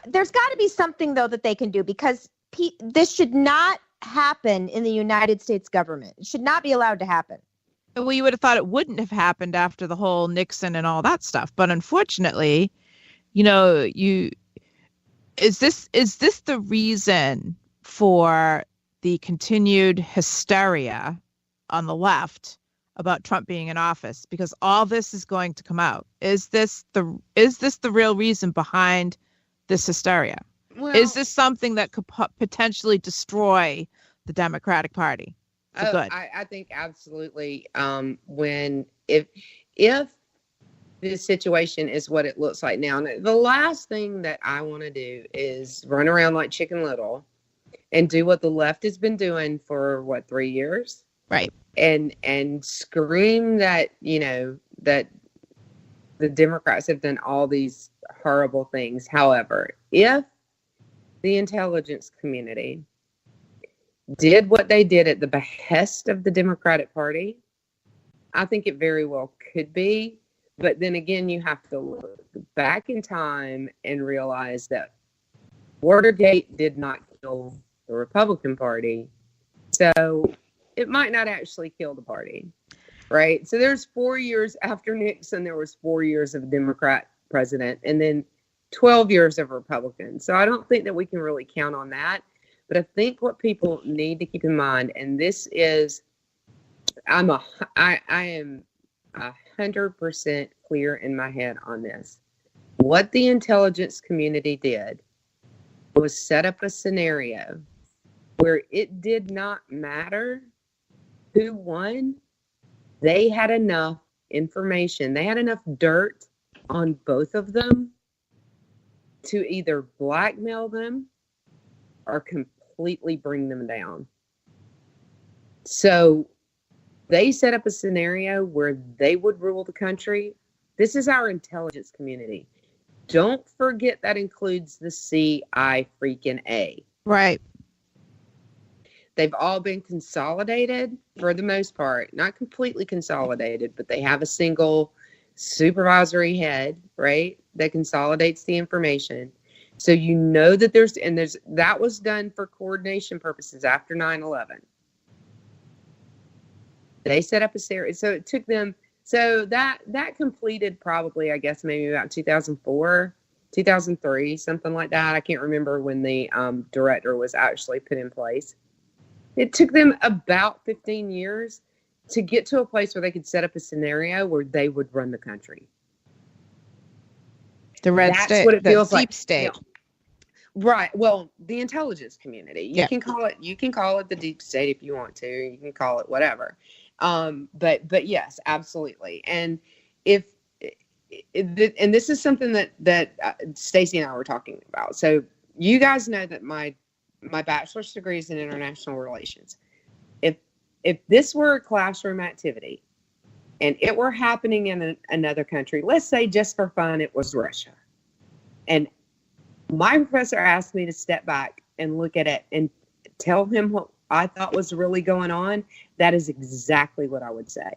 There's got to be something, though, that they can do, because this should not happen in the United States government. It should not be allowed to happen. Well, you would have thought it wouldn't have happened after the whole Nixon and all that stuff. But unfortunately, is this the reason for the continued hysteria on the left about Trump being in office? Because all this is going to come out. Is this the real reason behind this hysteria? Well, is this something that could potentially destroy the Democratic Party for good? I think absolutely. If this situation is what it looks like now, the last thing that I want to do is run around like Chicken Little and do what the left has been doing for 3 years, right? And scream that that the Democrats have done all these horrible things. However, if the intelligence community did what they did at the behest of the Democratic Party, I think it very well could be. But then again, you have to look back in time and realize that Watergate did not kill the Republican Party. So it might not actually kill the party, right? So there's 4 years after Nixon, there was 4 years of a Democrat president, and then 12 years of Republican. So I don't think that we can really count on that. But I think what people need to keep in mind, and this is, I am 100% clear in my head on this. What the intelligence community did was set up a scenario where it did not matter who won. They had enough information. They had enough dirt on both of them to either blackmail them or completely bring them down. So they set up a scenario where they would rule the country. This is our intelligence community. Don't forget that includes the CIA. Right. They've all been consolidated for the most part, not completely consolidated, but they have a single supervisory head, right? That consolidates the information. So that that was done for coordination purposes after 9/11. They set up a series. So it took them, so that completed probably, I guess, maybe about 2004, 2003, something like that. I can't remember when the director was actually put in place. It took them about 15 years to get to a place where they could set up a scenario where they would run the country. The red That's state, what it feels the like. deep state. Right. Well, the intelligence community. You can call it the deep state if you want to. You can call it whatever. But yes, absolutely. And and this is something that Stacey and I were talking about. So you guys know that my bachelor's degree is in international relations. If this were a classroom activity and it were happening in another country, let's say just for fun, it was Russia. And my professor asked me to step back and look at it and tell him what I thought was really going on. That is exactly what I would say,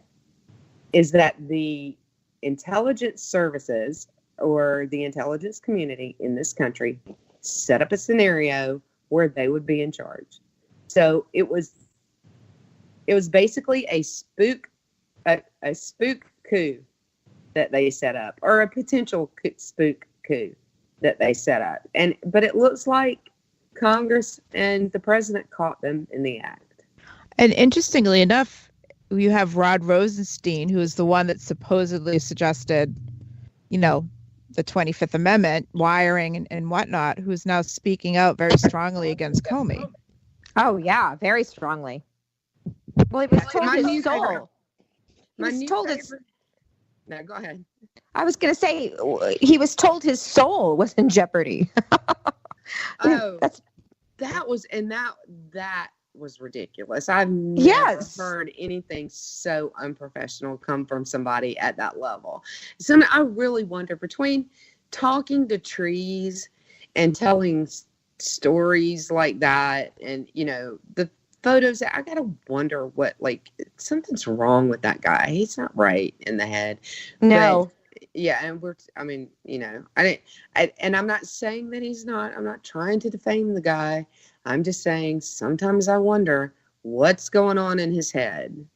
is that the intelligence services or the intelligence community in this country set up a scenario where they would be in charge. So it was basically a spook coup that they set up, or a potential spook coup that they set up. But it looks like Congress and the president caught them in the act. And interestingly enough, you have Rod Rosenstein, who is the one that supposedly suggested, the 25th Amendment, wiring and whatnot, who's now speaking out very strongly against Comey. Oh, yeah, very strongly. Well, he was told his soul. He was told his... No, go ahead. I was going to say, he was told his soul was in jeopardy. That was ridiculous. I've never heard anything so unprofessional come from somebody at that level. So I really wonder, between talking to trees and telling stories like that, and the photos, I gotta wonder what, something's wrong with that guy. He's not right in the head. No. But, yeah, and I'm not saying that he's not. I'm not trying to defame the guy. I'm just saying sometimes I wonder what's going on in his head.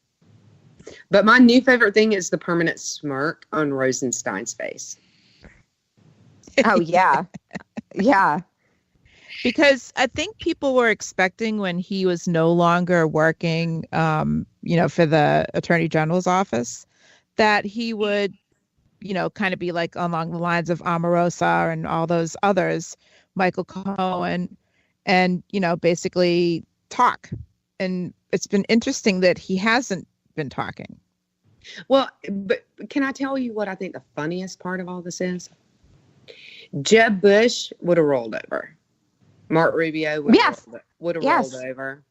But my new favorite thing is the permanent smirk on Rosenstein's face. Oh, yeah. Yeah. Because I think people were expecting, when he was no longer working, for the Attorney General's office, that he would, kind of be like along the lines of Omarosa and all those others, Michael Cohen, and, basically talk. And it's been interesting that he hasn't been talking. Well, but can I tell you what I think the funniest part of all this is? Jeb Bush would have rolled over. Mark Rubio would have rolled over.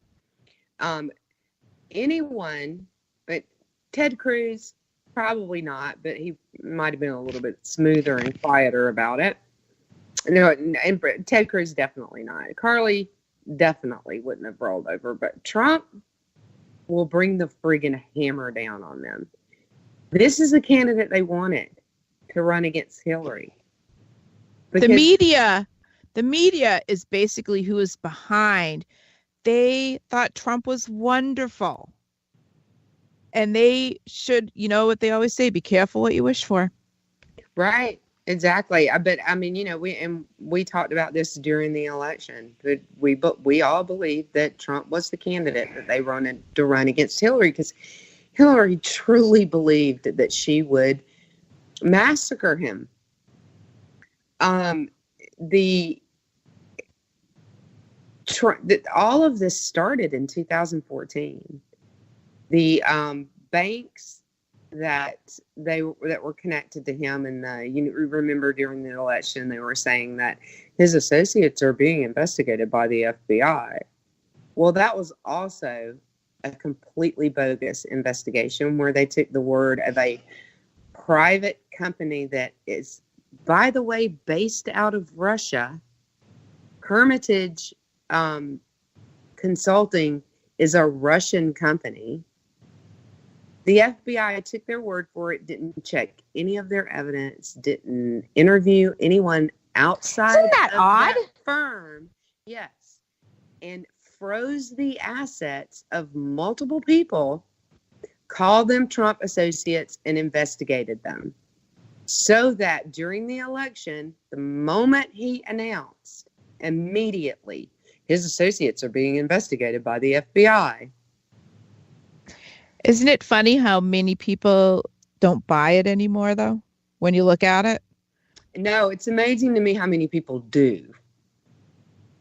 Anyone, but Ted Cruz, probably not, but he might have been a little bit smoother and quieter about it. No, and Ted Cruz definitely not. Carly definitely wouldn't have rolled over, but Trump will bring the friggin' hammer down on them. This is the candidate they wanted to run against Hillary. The media is basically who is behind. They thought Trump was wonderful. And they should, what they always say, be careful what you wish for. Right. Exactly. But we talked about this during the election. But we all believed that Trump was the candidate that they wanted to run against Hillary, because Hillary truly believed that she would massacre him. All of this started in 2014. The banks that were connected to him, and you remember during the election they were saying that his associates are being investigated by the FBI. Well, that was also a completely bogus investigation where they took the word of a private company that is, by the way, based out of Russia. Hermitage Consulting is a Russian company. The FBI took their word for it, didn't check any of their evidence, didn't interview anyone outside Isn't that odd? that firm. Yes. And froze the assets of multiple people, called them Trump associates, and investigated them. So that during the election, the moment he announced, immediately, his associates are being investigated by the FBI. Isn't it funny how many people don't buy it anymore, though, when you look at it? No, it's amazing to me how many people do.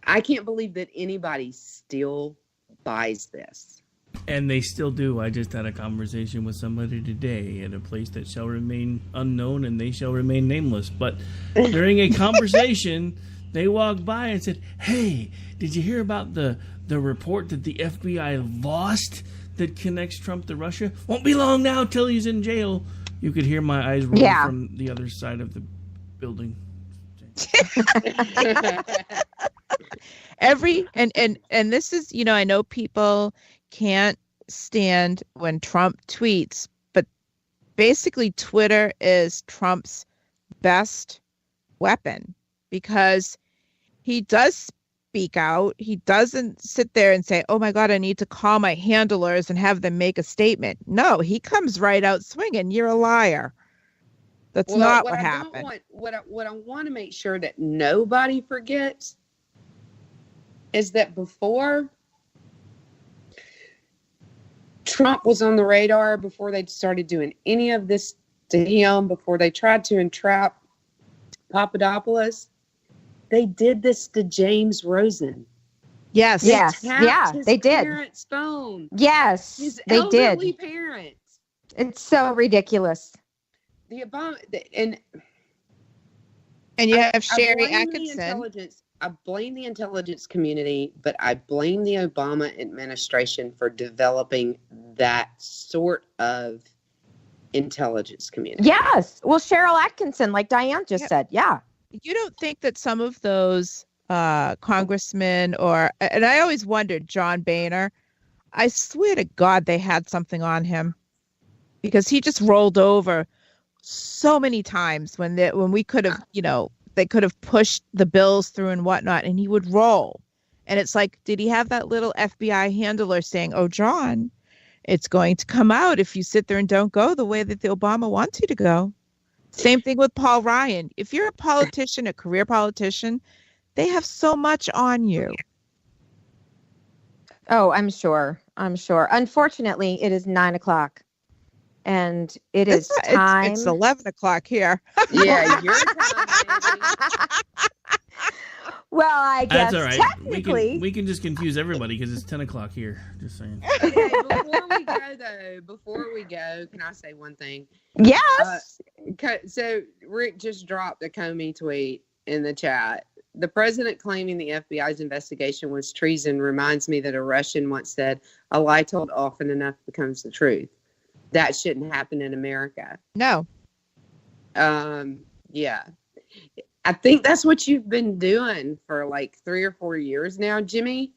I can't believe that anybody still buys this. And they still do. I just had a conversation with somebody today at a place that shall remain unknown, and they shall remain nameless. But during a conversation, they walked by and said, "Hey, did you hear about the report that the FBI lost that connects Trump to Russia? Won't be long now till he's in jail." You could hear my eyes roll from the other side of the building. And this is, I know people can't stand when Trump tweets, but basically Twitter is Trump's best weapon, because he does speak out. He doesn't sit there and say, "Oh my God, I need to call my handlers and have them make a statement." No, he comes right out swinging. You're a liar. That's not what happened. What I want to make sure that nobody forgets is that before Trump was on the radar, before they started doing any of this to him, before they tried to entrap Papadopoulos, they did this to James Rosen. Yes. They Yes. tapped Yeah, his they did. parents' phone. Yes, His they elderly did. parents. It's so ridiculous. The Obama and you have I Sherry blame the Atkinson. intelligence. I blame the intelligence community, but I blame the Obama administration for developing that sort of intelligence community. Yes. Well, Cheryl Atkinson, like Diane just said. Yeah. You don't think that some of those congressmen and I always wondered, John Boehner, I swear to God they had something on him, because he just rolled over so many times when we could have, they could have pushed the bills through and whatnot, and he would roll. And it's like, did he have that little FBI handler saying, "Oh, John, it's going to come out if you sit there and don't go the way that the Obama wants you to go"? Same thing with Paul Ryan. If you're a politician, a career politician, they have so much on you. Oh, I'm sure. Unfortunately, it is 9:00. And it's time. It's 11 o'clock here. Yeah, your time, baby. Well, I guess That's all right. technically. We can just confuse everybody because it's 10 o'clock here. Just saying. Okay, before we go, can I say one thing? Yes. So Rick just dropped a Comey tweet in the chat. The president claiming the FBI's investigation was treason reminds me that a Russian once said, "A lie told often enough becomes the truth." That shouldn't happen in America. No. Yeah. I think that's what you've been doing for like 3 or 4 years now, Jimmy.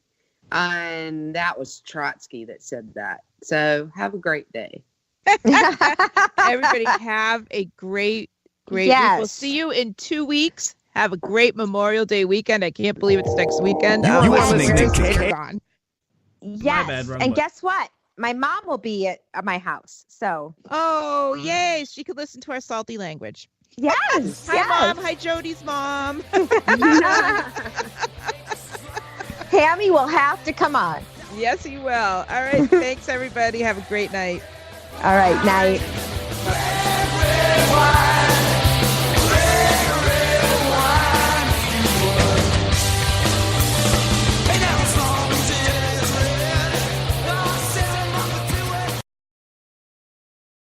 And that was Trotsky that said that. So have a great day. Everybody have a great week. We'll see you in 2 weeks. Have a great Memorial Day weekend. I can't believe it's next weekend. You are listening to K. Yes. bad, wrong And button. guess what? My mom will be at my house. So. Oh, yay. She could listen to our salty language. Yes. Hi, Mom. Hi, Jody's mom. Tammy will have to come on. Yes, he will. All right. Thanks, everybody. Have a great night. All right. Night.